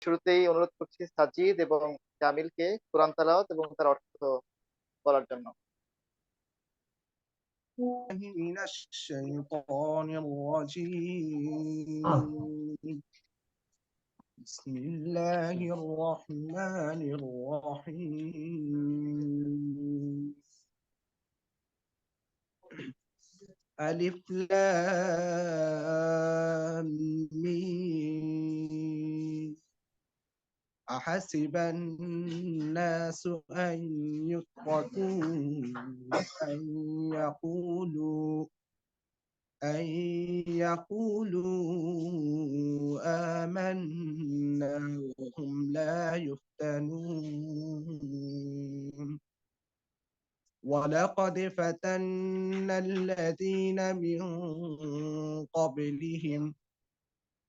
শুরুতেই অনুরোধ করছি সাজিদ এবং জামিলকে কোরআন তেলাওয়াত এবং তার অর্থ বলার জন্য। من الشيطان الرجيم. بسم الله الرحمن الرحيم. ألف لام ميم. أحسب الناس أن يتركوا أن يقولوا أن يقولوا آمنا وهم لا يفتنون. ولقد فتنا الذين من قبلهم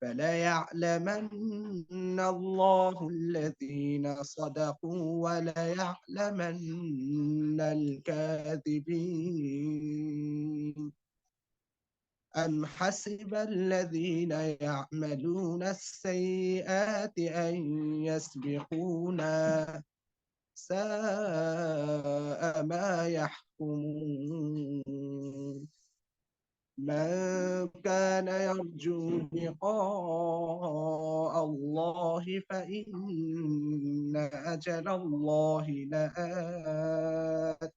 فليعلمن الله الذين صدقوا وليعلمن الكاذبين. أم حسب الذين يعملون السيئات أن يسبقونا ساء ما يحكمون. من كان يرجو لقاء الله فإن أجل الله لآت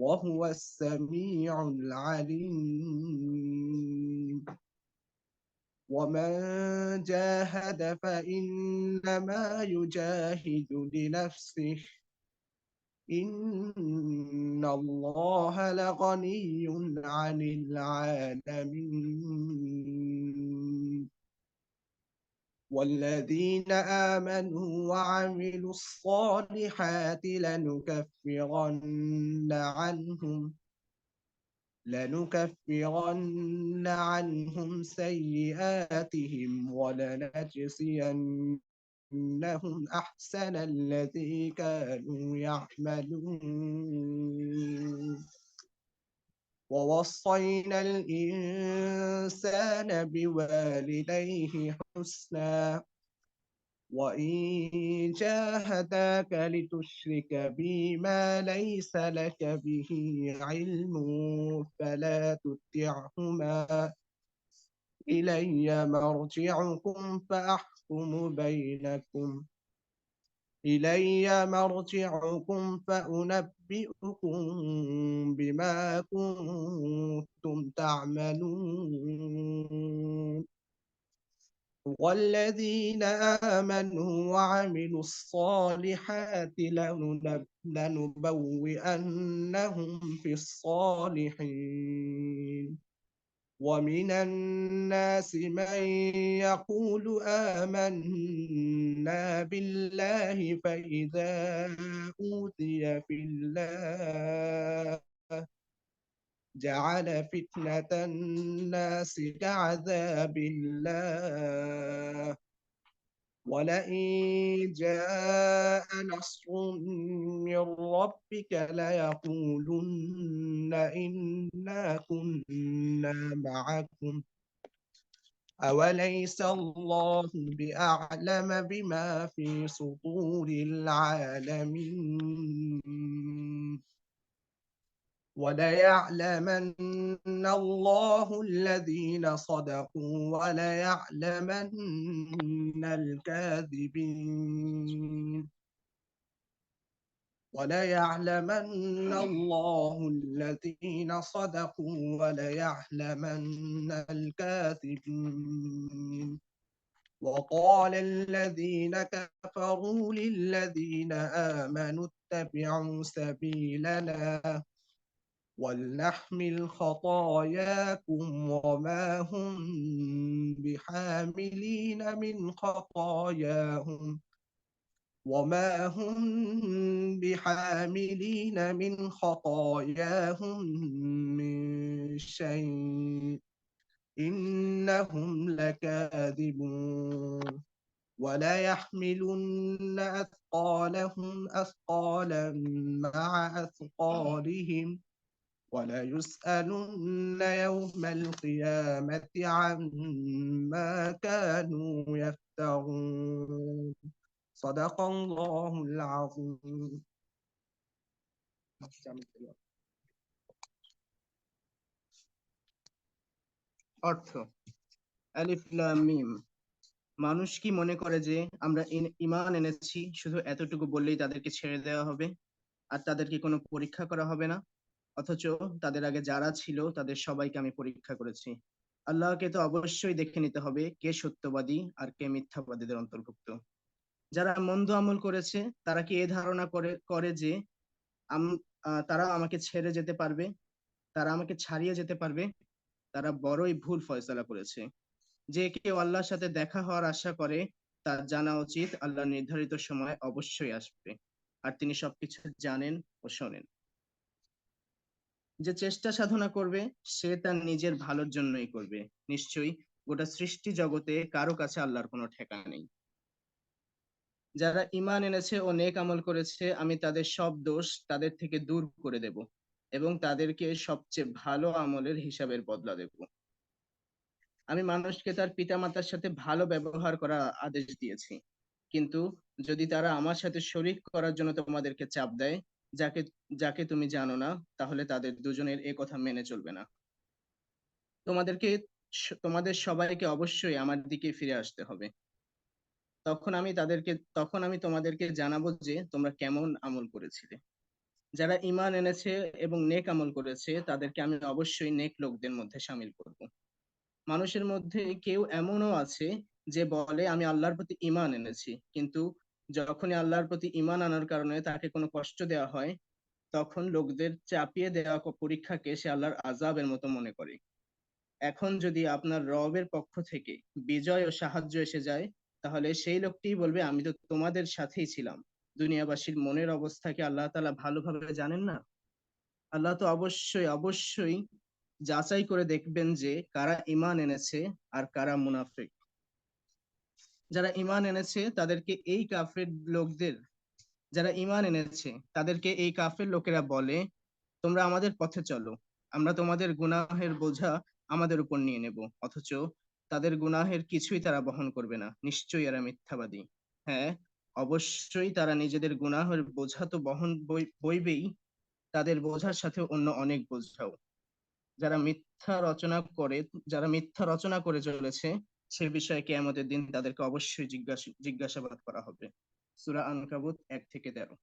وهو السميع العليم. ومن جاهد فإنما يجاهد لنفسه إن الله لغني عن العالمين. والذين آمنوا وعملوا الصالحات لنكفرن عنهم سيئاتهم ولنجزينهم أحسن الذي كانوا يعملون. ووصينا الإنسان بوالديه حسنا وإن جاهداك لتشرك بي ما ليس لك به علم فلا تطعهما إلي مرجعكم فأنبئكم بما كنتم تعملون. والذين آمنوا وعملوا الصالحات لنبوئنهم في الصالحين. ومن الناس من يقول آمنا بالله فإذا أوذي في الله جعل فتنة الناس كعذاب الله ولئن جاء نصر من ربك ليقولن إنا كنا معكم أوليس الله بأعلم بما في صدور العالمين. وليعلمن الله الذين صدقوا وليعلمن الكاذبين. وليعلمن الله الذين صدقوا وليعلمن الكاذبين. وقال الذين كفروا للذين آمنوا اتبعوا سبيلنا ولنحمل خطاياكم وما هم بحاملين من خطاياهم من شيء إنهم لكاذبون. ولا يحملن أثقالهم أثقالا مع أثقالهم وليسألن يوم القيامة عما كانوا يفترون صدق الله العظيم অর্থ আলিফ লাম মিম। মানুষ কি মনে করে যে আমরা ঈমান এনেছি শুধু এতটুকু বললেই তাদেরকে ছেড়ে দেওয়া হবে আর তাদেরকে কোনো পরীক্ষা করা হবে না? অথচ তাদের আগে যারা ছিল তাদের সবাইকে আমি পরীক্ষা করেছি। আল্লাহকে তো অবশ্যই দেখে নিতে হবে কে সত্যবাদী আর কে মিথ্যাবাদীদের অন্তর্ভুক্ত। যারা মন্দ আমল করেছে তারা কি এ ধারণা করে করে যে তারা আমাকে ছেড়ে যেতে পারবে, তারা আমাকে ছাড়িয়ে যেতে পারবে? তারা বড়ই ভুল ফয়সালা করেছে। যে কেউ আল্লাহর সাথে দেখা হওয়ার আশা করে তার জানা উচিত আল্লাহ নির্ধারিত সময় অবশ্যই আসবে আর তিনি সবকিছু জানেন ও শোনেন। যে চেষ্টা সাধনা করবে সে তার নিজের ভালোর জন্যই করবে। নিশ্চয়ই গোটা সৃষ্টি জগতে কারো কাছে আল্লাহর কোনো ঠেকানা নেই। যারা ঈমান এনেছে ও নেক আমল করেছে আমি তাদের সব দোষ তাদের থেকে দূর করে দেব এবং তাদেরকে সবচেয়ে ভালো আমলের হিসাবের বদলা দেব। আমি মানুষকে তার পিতামাতার সাথে ভালো ব্যবহার করার আদেশ দিয়েছি, কিন্তু যদি তারা আমার সাথে শরীক করার জন্য তোমাদেরকে চাপ দেয় যাকে যাকে তুমি জানো না, তাহলে তাদের দুজনের এ কথা মেনে চলবে না। তোমাদেরকে তোমাদের সবাইকে অবশ্যই আমার দিকে ফিরে আসতে হবে। তখন আমি তোমাদেরকে জানাবো যে তোমরা কেমন আমল করেছিলে। যারা ঈমান এনেছে এবং নেক আমল করেছে তাদেরকে আমি অবশ্যই নেক লোকদের মধ্যে শামিল করব। মানুষের মধ্যে কেউ এমনও আছে যে বলে আমি আল্লাহর প্রতি ঈমান এনেছি, কিন্তু যখনই আল্লাহর প্রতি ঈমান আনার কারণে তাকে কোনো কষ্ট দেওয়া হয় তখন লোকদের চাপিয়ে দেওয়া পরীক্ষাকে সে আল্লাহর আযাবের মতো মনে করে। এখন যদি আপনার রবের পক্ষ থেকে বিজয় ও সাহায্য এসে যায় তাহলে সেই লোকটিই বলবে আমি তো তোমাদের সাথেই ছিলাম। দুনিয়াবাসীর মনের অবস্থাকে আল্লাহ তাআলা ভালোভাবে জানেন না? আল্লাহ তো অবশ্যই অবশ্যই যাচাই করে দেখবেন যে কারা ঈমান এনেছে আর কারা মুনাফিক। যারা ঈমান এনেছে তাদেরকে এই কাফের লোকদের যারা ঈমান এনেছে তাদেরকে এই কাফের লোকেরা বলে তোমরা আমাদের পথে চলো, আমরা তোমাদের গুনাহের বোঝা আমাদের উপর নিয়ে নেব। অথচ তাদের গুনাহের কিছুই তারা বহন করবে না। নিশ্চয়ই এরা মিথ্যাবাদী। হ্যাঁ, অবশ্যই তারা নিজেদের গুনাহের বোঝা তো বইবেই, তাদের বোঝার সাথে অন্য অনেক বোঝাও। যারা যারা মিথ্যা রচনা করে চলেছে সে বিষয়ে কিয়ামতের দিন তাদেরকে অবশ্যই জিজ্ঞাসাবাদ করা হবে। সূরা আনকাবুত 1 থেকে 13।